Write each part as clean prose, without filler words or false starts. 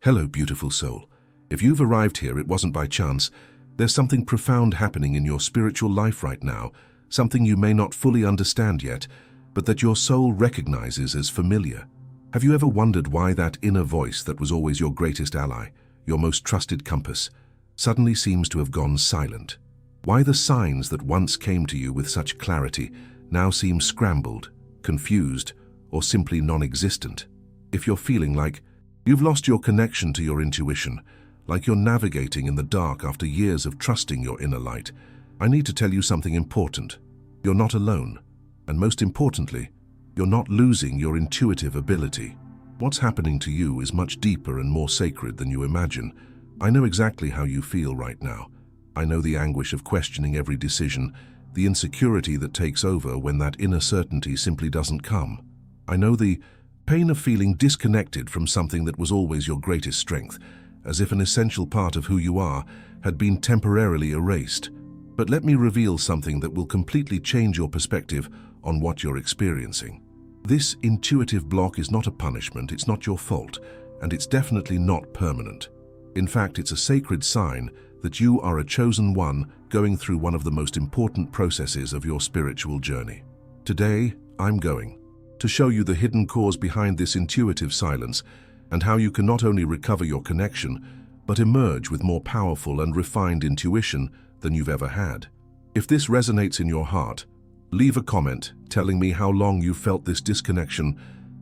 Hello, beautiful soul. If you've arrived here, it wasn't by chance. There's something profound happening in your spiritual life right now, something you may not fully understand yet, but that your soul recognizes as familiar. Have you ever wondered why that inner voice that was always your greatest ally, your most trusted compass, suddenly seems to have gone silent? Why the signs that once came to you with such clarity now seem scrambled, confused, or simply non-existent? If you're feeling like you've lost your connection to your intuition, like you're navigating in the dark after years of trusting your inner light, I need to tell you something important. You're not alone, and most importantly, you're not losing your intuitive ability. What's happening to you is much deeper and more sacred than you imagine. I know exactly how you feel right now. I know the anguish of questioning every decision, the insecurity that takes over when that inner certainty simply doesn't come. I know the pain of feeling disconnected from something that was always your greatest strength, as if an essential part of who you are had been temporarily erased. But let me reveal something that will completely change your perspective on what you're experiencing. This intuitive block is not a punishment, it's not your fault, and it's definitely not permanent. In fact, it's a sacred sign that you are a chosen one going through one of the most important processes of your spiritual journey. Today, I'm going to show you the hidden cause behind this intuitive silence and how you can not only recover your connection, but emerge with more powerful and refined intuition than you've ever had. If this resonates in your heart, leave a comment telling me how long you've felt this disconnection.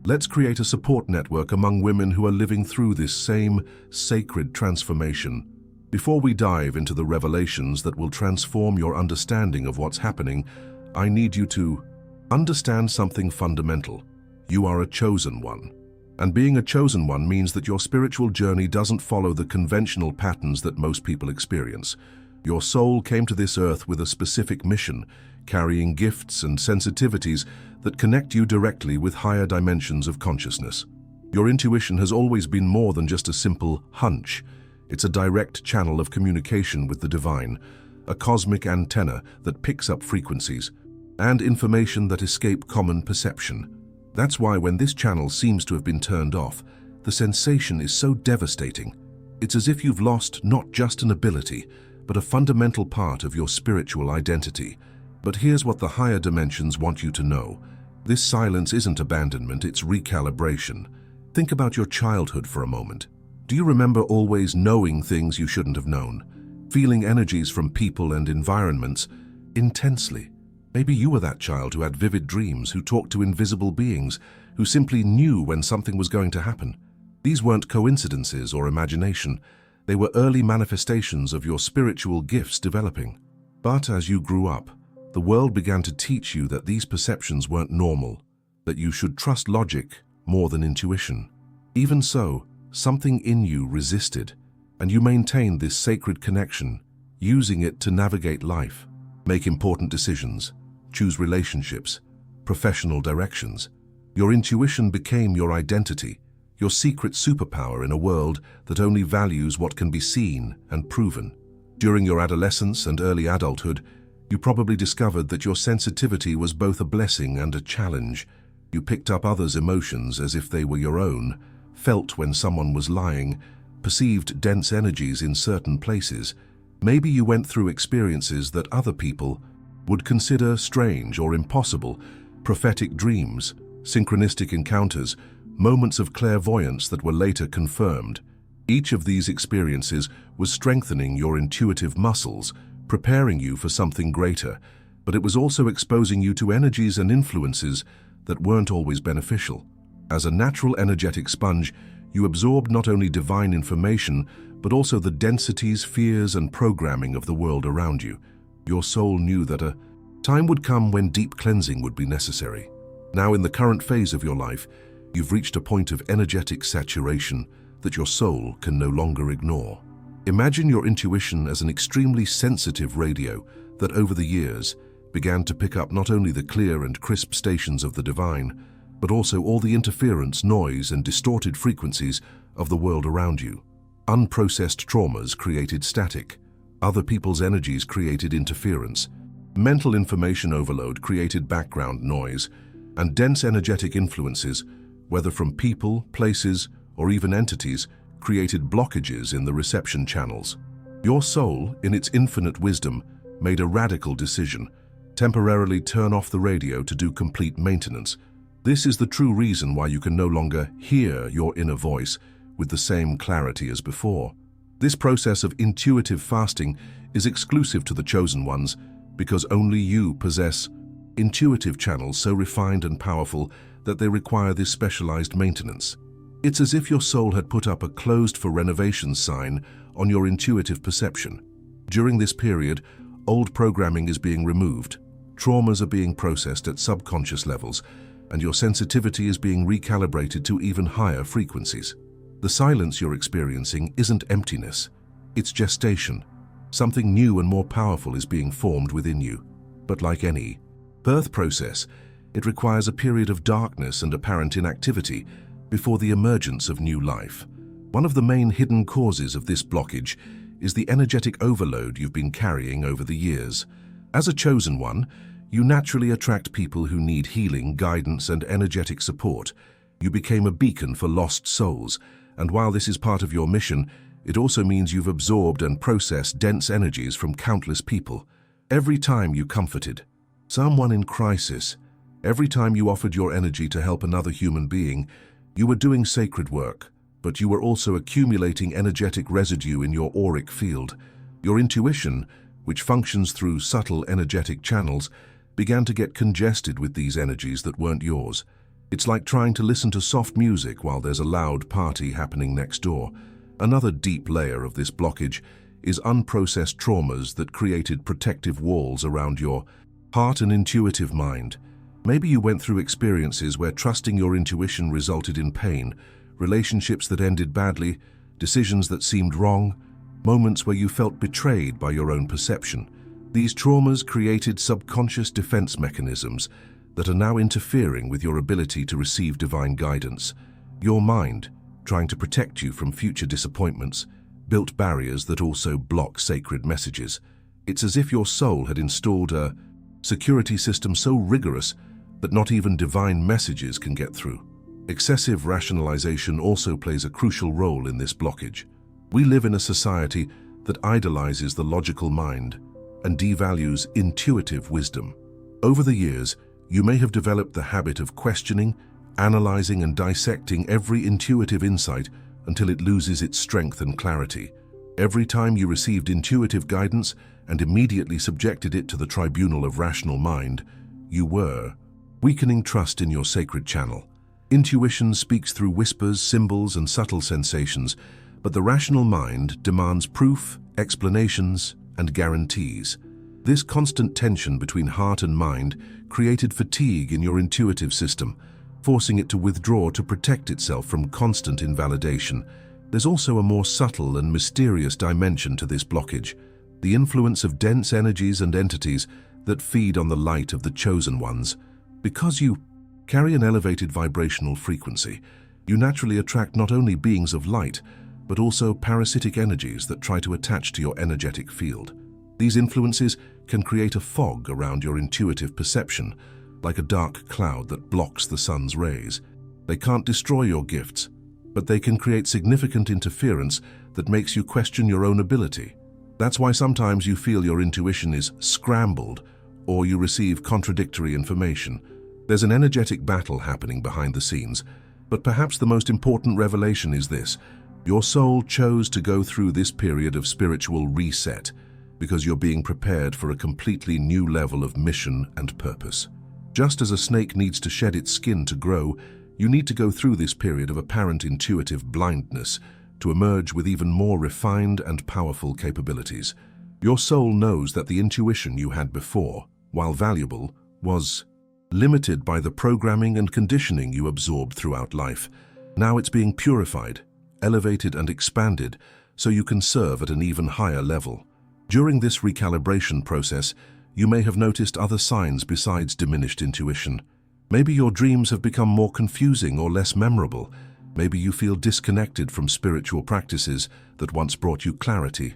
Let's create a support network among women who are living through this same sacred transformation. Before we dive into the revelations that will transform your understanding of what's happening, I need you to understand something fundamental. You are a chosen one. And being a chosen one means that your spiritual journey doesn't follow the conventional patterns that most people experience. Your soul came to this earth with a specific mission, carrying gifts and sensitivities that connect you directly with higher dimensions of consciousness. Your intuition has always been more than just a simple hunch. It's a direct channel of communication with the divine, a cosmic antenna that picks up frequencies and information that escape common perception. That's why when this channel seems to have been turned off, the sensation is so devastating. It's as if you've lost not just an ability, but a fundamental part of your spiritual identity. But here's what the higher dimensions want you to know. This silence isn't abandonment, it's recalibration. Think about your childhood for a moment. Do you remember always knowing things you shouldn't have known? Feeling energies from people and environments intensely? Maybe you were that child who had vivid dreams, who talked to invisible beings, who simply knew when something was going to happen. These weren't coincidences or imagination. They were early manifestations of your spiritual gifts developing. But as you grew up, the world began to teach you that these perceptions weren't normal, that you should trust logic more than intuition. Even so, something in you resisted, and you maintained this sacred connection, using it to navigate life, make important decisions, choose relationships, professional directions. Your intuition became your identity, your secret superpower in a world that only values what can be seen and proven. During your adolescence and early adulthood, you probably discovered that your sensitivity was both a blessing and a challenge. You picked up others' emotions as if they were your own, felt when someone was lying, perceived dense energies in certain places. Maybe you went through experiences that other people would consider strange or impossible, prophetic dreams, synchronistic encounters, moments of clairvoyance that were later confirmed. Each of these experiences was strengthening your intuitive muscles, preparing you for something greater, but it was also exposing you to energies and influences that weren't always beneficial. As a natural energetic sponge, you absorbed not only divine information, but also the densities, fears, and programming of the world around you. Your soul knew that a time would come when deep cleansing would be necessary. Now, in the current phase of your life, you've reached a point of energetic saturation that your soul can no longer ignore. Imagine your intuition as an extremely sensitive radio that over the years began to pick up not only the clear and crisp stations of the divine, but also all the interference, noise, and distorted frequencies of the world around you. Unprocessed traumas created static. Other people's energies created interference. Mental information overload created background noise, and dense energetic influences, whether from people, places, or even entities, created blockages in the reception channels. Your soul, in its infinite wisdom, made a radical decision: temporarily turn off the radio to do complete maintenance. This is the true reason why you can no longer hear your inner voice with the same clarity as before. This process of intuitive fasting is exclusive to the chosen ones, because only you possess intuitive channels so refined and powerful that they require this specialized maintenance. It's as if your soul had put up a closed for renovation sign on your intuitive perception. During this period, old programming is being removed, traumas are being processed at subconscious levels, and your sensitivity is being recalibrated to even higher frequencies. The silence you're experiencing isn't emptiness, it's gestation. Something new and more powerful is being formed within you. But like any birth process, it requires a period of darkness and apparent inactivity before the emergence of new life. One of the main hidden causes of this blockage is the energetic overload you've been carrying over the years. As a chosen one, you naturally attract people who need healing, guidance, and energetic support. You became a beacon for lost souls, and while this is part of your mission, it also means you've absorbed and processed dense energies from countless people. Every time you comforted someone in crisis, every time you offered your energy to help another human being, you were doing sacred work, but you were also accumulating energetic residue in your auric field. Your intuition, which functions through subtle energetic channels, began to get congested with these energies that weren't yours. It's like trying to listen to soft music while there's a loud party happening next door. Another deep layer of this blockage is unprocessed traumas that created protective walls around your heart and intuitive mind. Maybe you went through experiences where trusting your intuition resulted in pain, relationships that ended badly, decisions that seemed wrong, moments where you felt betrayed by your own perception. These traumas created subconscious defense mechanisms that are now interfering with your ability to receive divine guidance. Your mind, trying to protect you from future disappointments, built barriers that also block sacred messages. It's as if your soul had installed a security system so rigorous that not even divine messages can get through. Excessive rationalization also plays a crucial role in this blockage. We live in a society that idolizes the logical mind and devalues intuitive wisdom. Over the years, you may have developed the habit of questioning, analyzing, and dissecting every intuitive insight until it loses its strength and clarity. Every time you received intuitive guidance and immediately subjected it to the tribunal of rational mind, you were weakening trust in your sacred channel. Intuition speaks through whispers, symbols, and subtle sensations, but the rational mind demands proof, explanations, and guarantees. This constant tension between heart and mind created fatigue in your intuitive system, forcing it to withdraw to protect itself from constant invalidation. There's also a more subtle and mysterious dimension to this blockage: the influence of dense energies and entities that feed on the light of the chosen ones. Because you carry an elevated vibrational frequency, you naturally attract not only beings of light, but also parasitic energies that try to attach to your energetic field. These influences can create a fog around your intuitive perception, like a dark cloud that blocks the sun's rays. They can't destroy your gifts, but they can create significant interference that makes you question your own ability. That's why sometimes you feel your intuition is scrambled, or you receive contradictory information. There's an energetic battle happening behind the scenes, but perhaps the most important revelation is this: your soul chose to go through this period of spiritual reset because you're being prepared for a completely new level of mission and purpose. Just as a snake needs to shed its skin to grow, you need to go through this period of apparent intuitive blindness to emerge with even more refined and powerful capabilities. Your soul knows that the intuition you had before, while valuable, was limited by the programming and conditioning you absorbed throughout life. Now it's being purified, elevated, and expanded so you can serve at an even higher level. During this recalibration process, you may have noticed other signs besides diminished intuition. Maybe your dreams have become more confusing or less memorable. Maybe you feel disconnected from spiritual practices that once brought you clarity.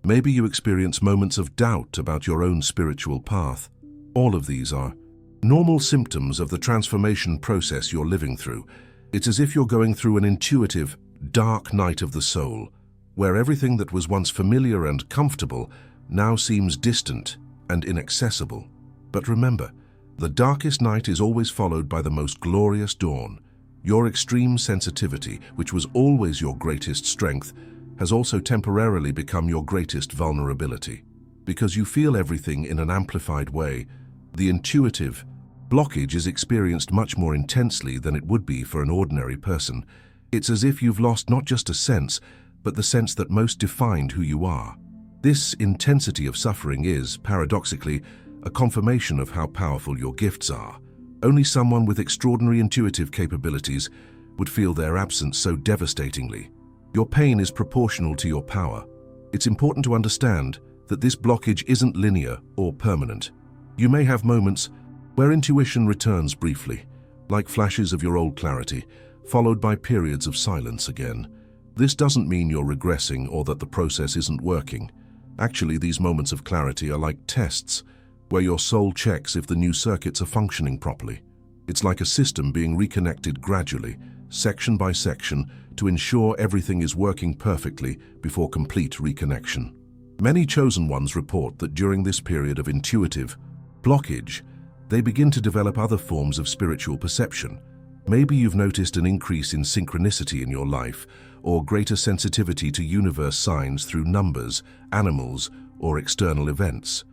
Maybe you experience moments of doubt about your own spiritual path. All of these are normal symptoms of the transformation process you're living through. It's as if you're going through an intuitive dark night of the soul, where everything that was once familiar and comfortable now seems distant and inaccessible. But remember, the darkest night is always followed by the most glorious dawn. Your extreme sensitivity, which was always your greatest strength, has also temporarily become your greatest vulnerability. Because you feel everything in an amplified way, the intuitive blockage is experienced much more intensely than it would be for an ordinary person. It's as if you've lost not just a sense, but the sense that most defined who you are. This intensity of suffering is, paradoxically, a confirmation of how powerful your gifts are. Only someone with extraordinary intuitive capabilities would feel their absence so devastatingly. Your pain is proportional to your power. It's important to understand that this blockage isn't linear or permanent. You may have moments where intuition returns briefly, like flashes of your old clarity, followed by periods of silence again. This doesn't mean you're regressing or that the process isn't working. Actually, these moments of clarity are like tests, where your soul checks if the new circuits are functioning properly. It's like a system being reconnected gradually, section by section, to ensure everything is working perfectly before complete reconnection. Many chosen ones report that during this period of intuitive blockage, they begin to develop other forms of spiritual perception. Maybe you've noticed an increase in synchronicity in your life, or greater sensitivity to universe signs through numbers, animals, or external events.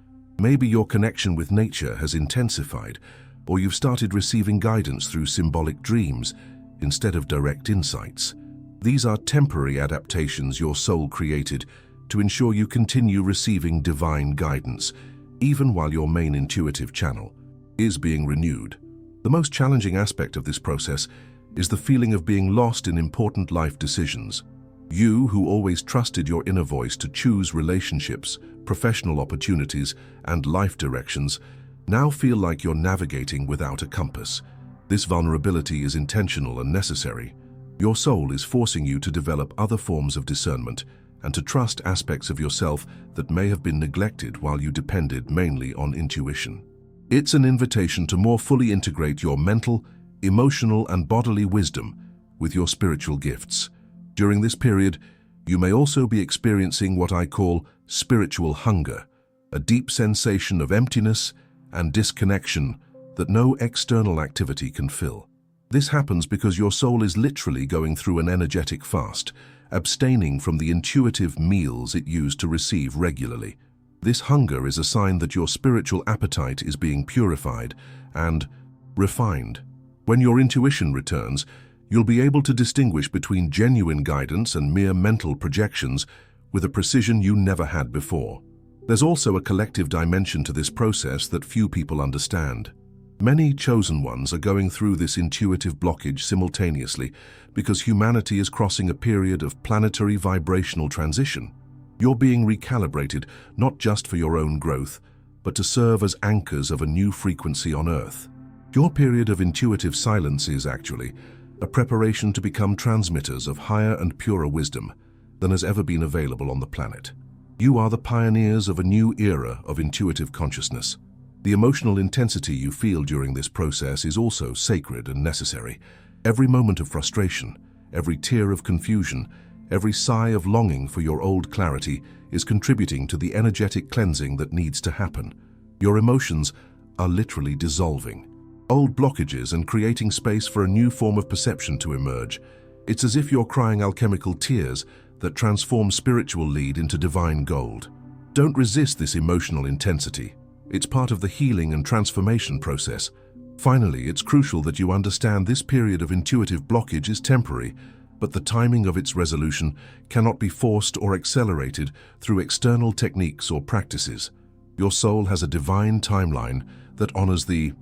Maybe your connection with nature has intensified, or you've started receiving guidance through symbolic dreams instead of direct insights. These are temporary adaptations your soul created to ensure you continue receiving divine guidance, even while your main intuitive channel is being renewed. The most challenging aspect of this process is the feeling of being lost in important life decisions. You, who always trusted your inner voice to choose relationships, professional opportunities, and life directions, now feel like you're navigating without a compass. This vulnerability is intentional and necessary. Your soul is forcing you to develop other forms of discernment and to trust aspects of yourself that may have been neglected while you depended mainly on intuition. It's an invitation to more fully integrate your mental, emotional, and bodily wisdom with your spiritual gifts. During this period, you may also be experiencing what I call spiritual hunger, a deep sensation of emptiness and disconnection that no external activity can fill. This happens because your soul is literally going through an energetic fast, abstaining from the intuitive meals it used to receive regularly. This hunger is a sign that your spiritual appetite is being purified and refined. When your intuition returns, you'll be able to distinguish between genuine guidance and mere mental projections with a precision you never had before. There's also a collective dimension to this process that few people understand. Many chosen ones are going through this intuitive blockage simultaneously because humanity is crossing a period of planetary vibrational transition. You're being recalibrated not just for your own growth, but to serve as anchors of a new frequency on Earth. Your period of intuitive silence is actually a preparation to become transmitters of higher and purer wisdom than has ever been available on the planet. You are the pioneers of a new era of intuitive consciousness. The emotional intensity you feel during this process is also sacred and necessary. Every moment of frustration, every tear of confusion, every sigh of longing for your old clarity is contributing to the energetic cleansing that needs to happen. Your emotions are literally dissolving old blockages and creating space for a new form of perception to emerge. It's as if you're crying alchemical tears that transform spiritual lead into divine gold. Don't resist this emotional intensity. It's part of the healing and transformation process. Finally, it's crucial that you understand this period of intuitive blockage is temporary, but the timing of its resolution cannot be forced or accelerated through external techniques or practices. Your soul has a divine timeline that honors the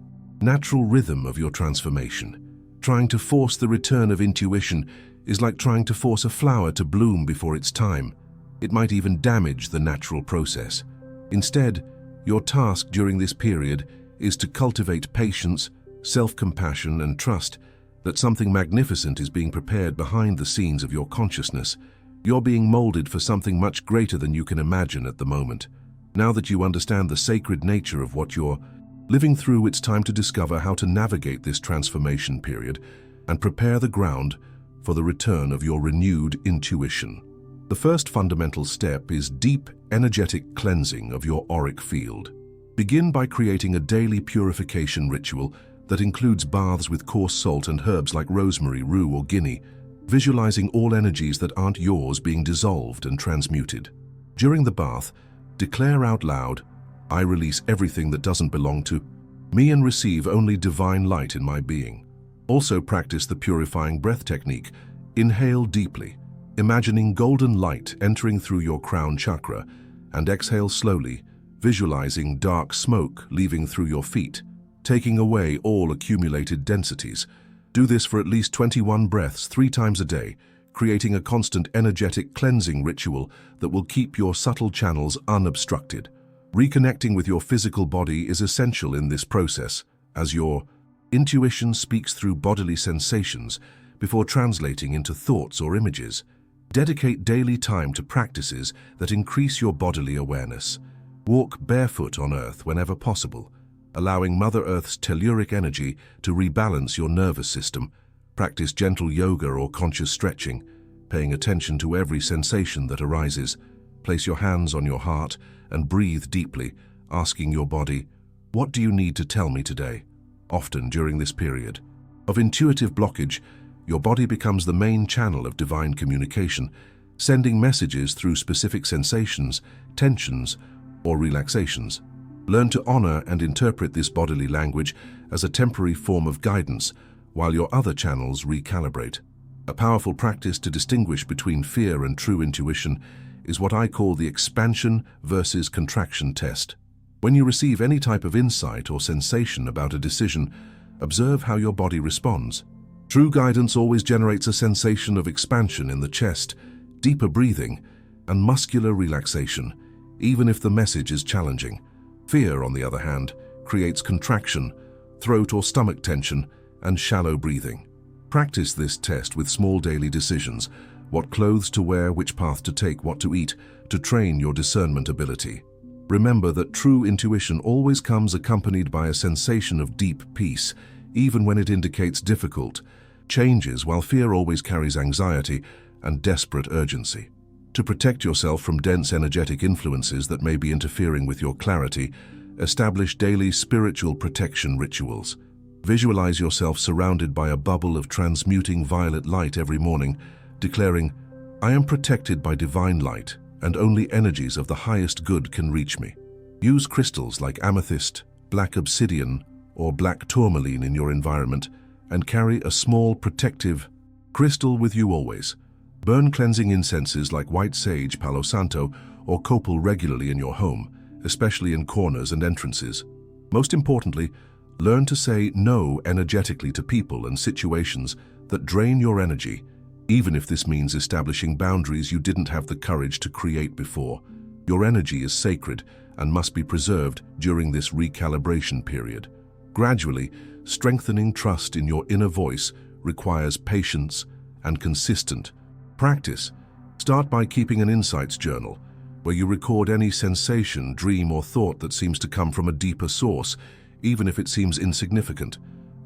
natural rhythm of your transformation. Trying to force the return of intuition is like trying to force a flower to bloom before its time. It might even damage the natural process. Instead, your task during this period is to cultivate patience, self-compassion, and trust that something magnificent is being prepared behind the scenes of your consciousness. You're being molded for something much greater than you can imagine at the moment. Now that you understand the sacred nature of what you're living through, it's time to discover how to navigate this transformation period and prepare the ground for the return of your renewed intuition. The first fundamental step is deep, energetic cleansing of your auric field. Begin by creating a daily purification ritual that includes baths with coarse salt and herbs like rosemary, rue, or guinea, visualizing all energies that aren't yours being dissolved and transmuted. During the bath, declare out loud, "I release everything that doesn't belong to me and receive only divine light in my being." Also practice the purifying breath technique. Inhale deeply, imagining golden light entering through your crown chakra, and exhale slowly, visualizing dark smoke leaving through your feet, taking away all accumulated densities. Do this for at least 21 breaths 3 times a day, creating a constant energetic cleansing ritual that will keep your subtle channels unobstructed. Reconnecting with your physical body is essential in this process, as your intuition speaks through bodily sensations before translating into thoughts or images. Dedicate daily time to practices that increase your bodily awareness. Walk barefoot on Earth whenever possible, allowing Mother Earth's telluric energy to rebalance your nervous system. Practice gentle yoga or conscious stretching, paying attention to every sensation that arises. Place your hands on your heart and breathe deeply, asking your body, "What do you need to tell me today?" Often during this period of intuitive blockage, your body becomes the main channel of divine communication, sending messages through specific sensations, tensions, or relaxations. Learn to honor and interpret this bodily language as a temporary form of guidance while your other channels recalibrate. A powerful practice to distinguish between fear and true intuition is what I call the expansion versus contraction test. When you receive any type of insight or sensation about a decision, observe how your body responds. True guidance always generates a sensation of expansion in the chest, deeper breathing, and muscular relaxation, even if the message is challenging. Fear, on the other hand, creates contraction, throat or stomach tension, and shallow breathing. Practice this test with small daily decisions, what clothes to wear, which path to take, what to eat, to train your discernment ability. Remember that true intuition always comes accompanied by a sensation of deep peace, even when it indicates difficult changes, while fear always carries anxiety and desperate urgency. To protect yourself from dense energetic influences that may be interfering with your clarity, establish daily spiritual protection rituals. Visualize yourself surrounded by a bubble of transmuting violet light every morning, declaring, "I am protected by divine light, and only energies of the highest good can reach me." Use crystals like amethyst, black obsidian, or black tourmaline in your environment, and carry a small protective crystal with you always. Burn cleansing incenses like white sage, palo santo, or copal regularly in your home, especially in corners and entrances. Most importantly, learn to say no energetically to people and situations that drain your energy, even if this means establishing boundaries you didn't have the courage to create before. Your energy is sacred and must be preserved during this recalibration period. Gradually, strengthening trust in your inner voice requires patience and consistent practice. Start by keeping an insights journal, where you record any sensation, dream, or thought that seems to come from a deeper source, even if it seems insignificant.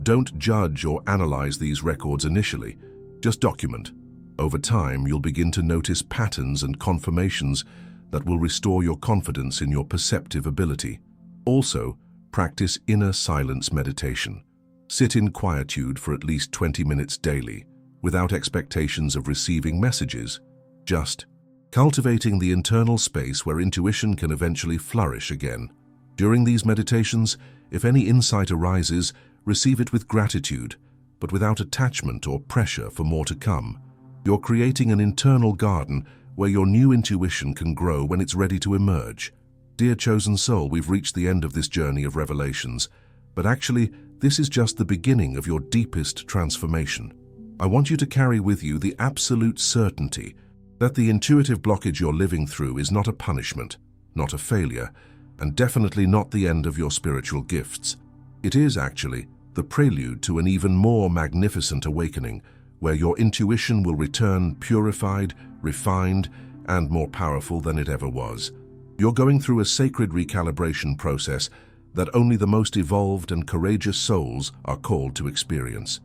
Don't judge or analyze these records initially. Just document. Over time, you'll begin to notice patterns and confirmations that will restore your confidence in your perceptive ability. Also, practice inner silence meditation. Sit in quietude for at least 20 minutes daily, without expectations of receiving messages, just cultivating the internal space where intuition can eventually flourish again. During these meditations, if any insight arises, receive it with gratitude, but without attachment or pressure for more to come. You're creating an internal garden where your new intuition can grow when it's ready to emerge. Dear chosen soul, we've reached the end of this journey of revelations, but actually, this is just the beginning of your deepest transformation. I want you to carry with you the absolute certainty that the intuitive blockage you're living through is not a punishment, not a failure, and definitely not the end of your spiritual gifts. It is actually the prelude to an even more magnificent awakening, where your intuition will return purified, refined, and more powerful than it ever was. You're going through a sacred recalibration process that only the most evolved and courageous souls are called to experience.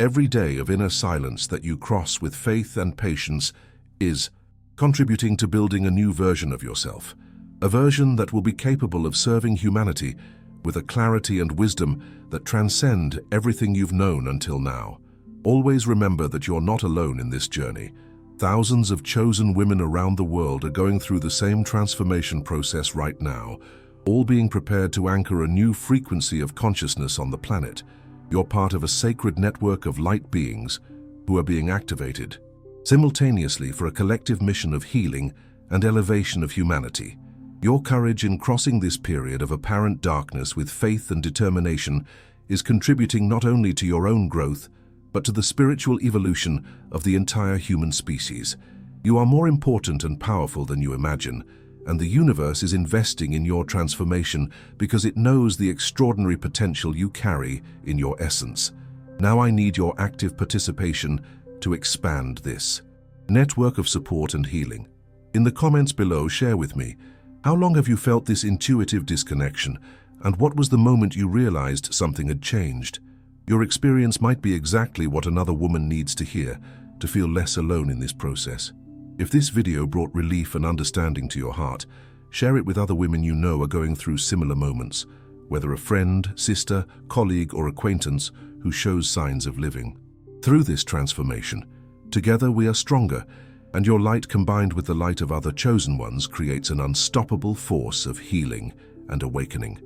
Every day of inner silence that you cross with faith and patience is contributing to building a new version of yourself, a version that will be capable of serving humanity with a clarity and wisdom that transcend everything you've known until now. Always remember that you're not alone in this journey. Thousands of chosen women around the world are going through the same transformation process right now, all being prepared to anchor a new frequency of consciousness on the planet. You're part of a sacred network of light beings who are being activated simultaneously for a collective mission of healing and elevation of humanity. Your courage in crossing this period of apparent darkness with faith and determination is contributing not only to your own growth, but to the spiritual evolution of the entire human species. You are more important and powerful than you imagine, and the universe is investing in your transformation because it knows the extraordinary potential you carry in your essence. Now I need your active participation to expand this network of support and healing. In the comments below, share with me, how long have you felt this intuitive disconnection, and what was the moment you realized something had changed? Your experience might be exactly what another woman needs to hear to feel less alone in this process. If this video brought relief and understanding to your heart, share it with other women you know are going through similar moments, whether a friend, sister, colleague, or acquaintance who shows signs of living. Through this transformation, together we are stronger, and your light combined with the light of other chosen ones creates an unstoppable force of healing and awakening.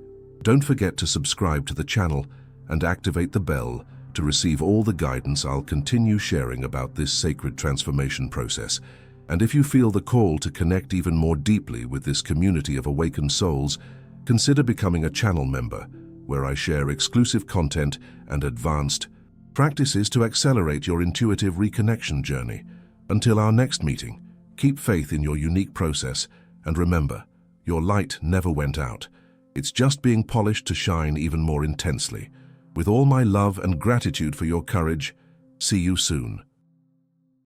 Don't forget to subscribe to the channel and activate the bell to receive all the guidance I'll continue sharing about this sacred transformation process. And if you feel the call to connect even more deeply with this community of awakened souls, consider becoming a channel member, where I share exclusive content and advanced practices to accelerate your intuitive reconnection journey. Until our next meeting, keep faith in your unique process, and remember, your light never went out. It's just being polished to shine even more intensely. With all my love and gratitude for your courage, see you soon.